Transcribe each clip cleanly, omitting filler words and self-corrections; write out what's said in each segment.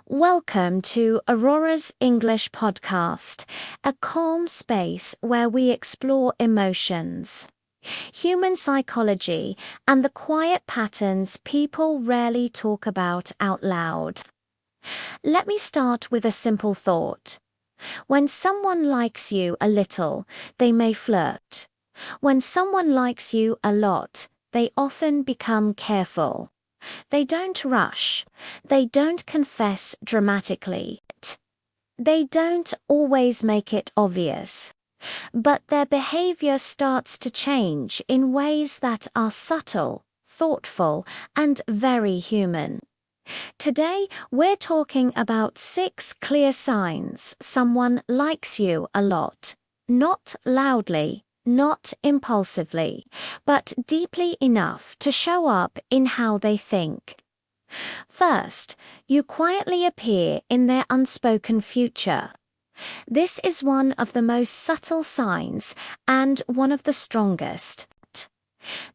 Welcome to Aurora's English podcast, a calm space where we explore emotions, human psychology, and the quiet patterns people rarely talk about out loud. Let me start with a simple thought. When someone likes you a little, they may flirt. When someone likes you a lot, they often become careful. They don't rush. They don't confess dramatically. They don't always make it obvious. But their behavior starts to change in ways that are subtle, thoughtful, and very human. Today, we're talking about 6 clear signs someone likes you a lot. Not loudly, not impulsively, but deeply enough to show up in how they think. First, you quietly appear in their unspoken future. This is one of the most subtle signs and one of the strongest.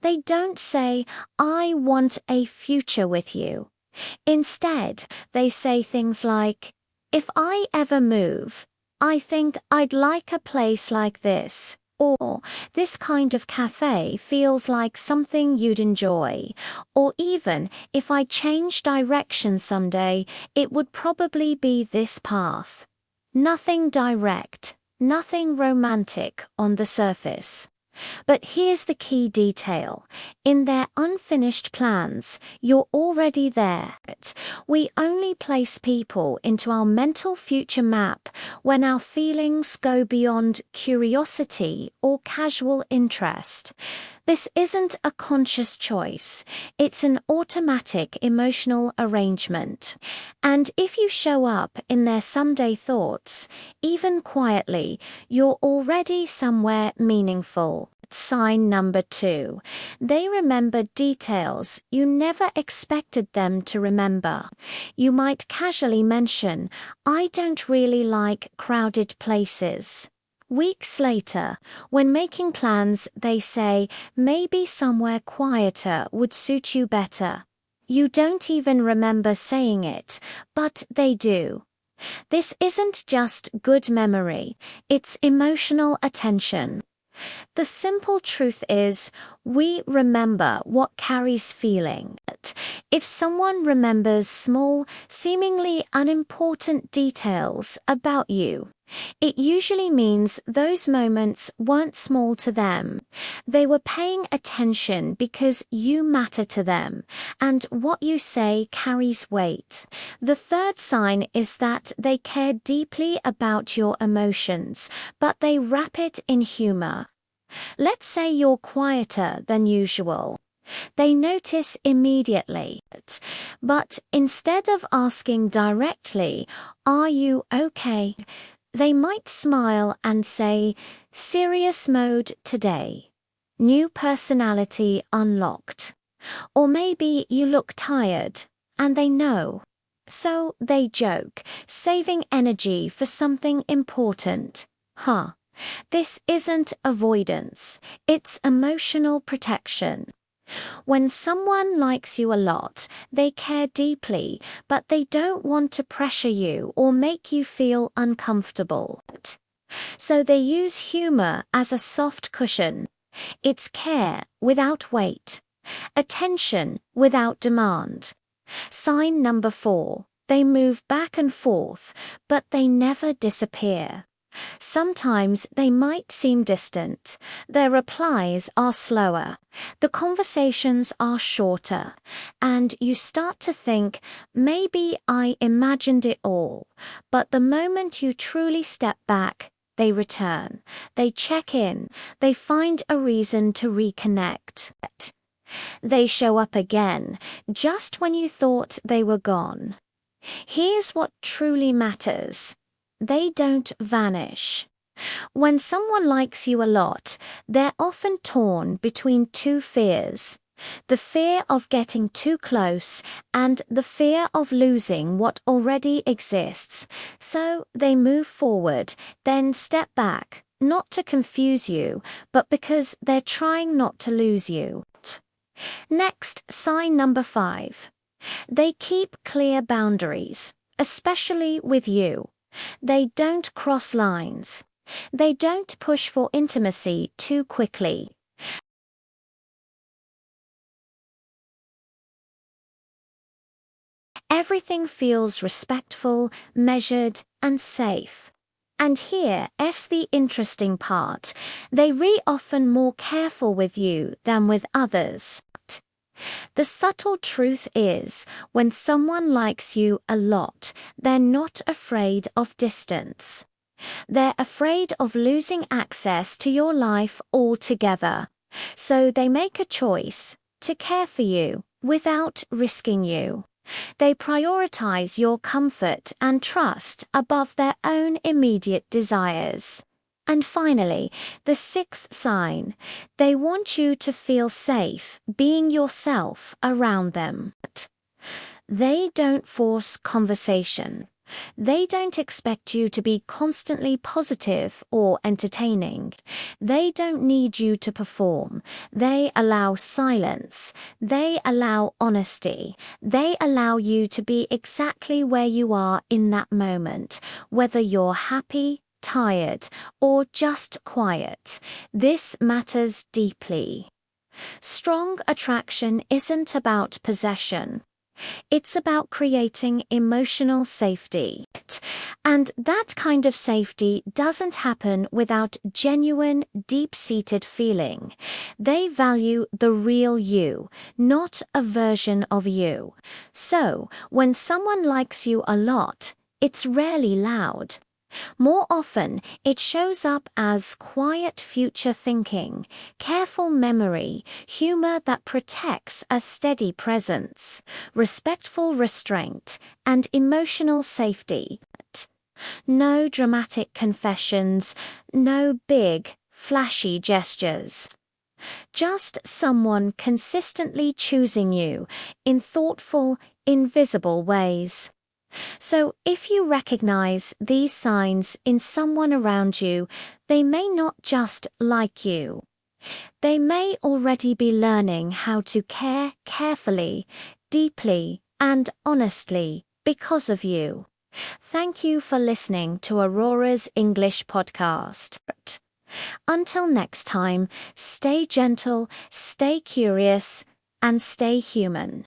They don't say, "I want a future with you." Instead, they say things like, "If I ever move, I think I'd like a place like this," or "This kind of cafe feels like something you'd enjoy," or even, "If I change direction someday, it would probably be this path." Nothing direct, nothing romantic on the surface. But here's the key detail. In their unfinished plans, you're already there. We only place people into our mental future map when our feelings go beyond curiosity or casual interest. This isn't a conscious choice. It's an automatic emotional arrangement. And if you show up in their someday thoughts, even quietly, you're already somewhere meaningful. Sign number 2. They remember details you never expected them to remember. You might casually mention, "I don't really like crowded places." Weeks later, when making plans, they say, "Maybe somewhere quieter would suit you better." You don't even remember saying it, but they do. This isn't just good memory, it's emotional attention. The simple truth is, we remember what carries feeling. If someone remembers small, seemingly unimportant details about you, it usually means those moments weren't small to them. They were paying attention because you matter to them, and what you say carries weight. The third sign is that they care deeply about your emotions, but they wrap it in humor. Let's say you're quieter than usual. They notice immediately, but instead of asking directly, "Are you okay?" they might smile and say, "Serious mode today. New personality unlocked." Or maybe you look tired, and they know. So they joke, saving energy for something important. This isn't avoidance, it's emotional protection. When someone likes you a lot, they care deeply, but they don't want to pressure you or make you feel uncomfortable. So they use humor as a soft cushion. It's care without weight, attention without demand. Sign number 4. They move back and forth, but they never disappear. Sometimes they might seem distant. Their replies are slower. The conversations are shorter. And you start to think, maybe I imagined it all. But the moment you truly step back, they return. They check in. They find a reason to reconnect. They show up again, just when you thought they were gone. Here's what truly matters. They don't vanish. When someone likes you a lot, they're often torn between 2 fears. The fear of getting too close and the fear of losing what already exists. So they move forward, then step back, not to confuse you, but because they're trying not to lose you. Next, sign number 5. They keep clear boundaries, especially with you. They don't cross lines. They don't push for intimacy too quickly. Everything feels respectful, measured, and safe. And here's the interesting part. They often more careful with you than with others. The subtle truth is, when someone likes you a lot, they're not afraid of distance. They're afraid of losing access to your life altogether. So they make a choice to care for you without risking you. They prioritize your comfort and trust above their own immediate desires. And finally, the sixth sign, they want you to feel safe being yourself around them. They don't force conversation. They don't expect you to be constantly positive or entertaining. They don't need you to perform. They allow silence. They allow honesty. They allow you to be exactly where you are in that moment, whether you're happy, tired, or just quiet. This matters deeply. Strong attraction isn't about possession. It's about creating emotional safety. And that kind of safety doesn't happen without genuine, deep-seated feeling. They value the real you, not a version of you. So, when someone likes you a lot, it's rarely loud. More often, it shows up as quiet future thinking, careful memory, humor that protects a steady presence, respectful restraint, and emotional safety. No dramatic confessions, no big, flashy gestures. Just someone consistently choosing you in thoughtful, invisible ways. So, if you recognize these signs in someone around you, they may not just like you. They may already be learning how to care carefully, deeply, and honestly because of you. Thank you for listening to Aurora's English podcast. Until next time, stay gentle, stay curious, and stay human.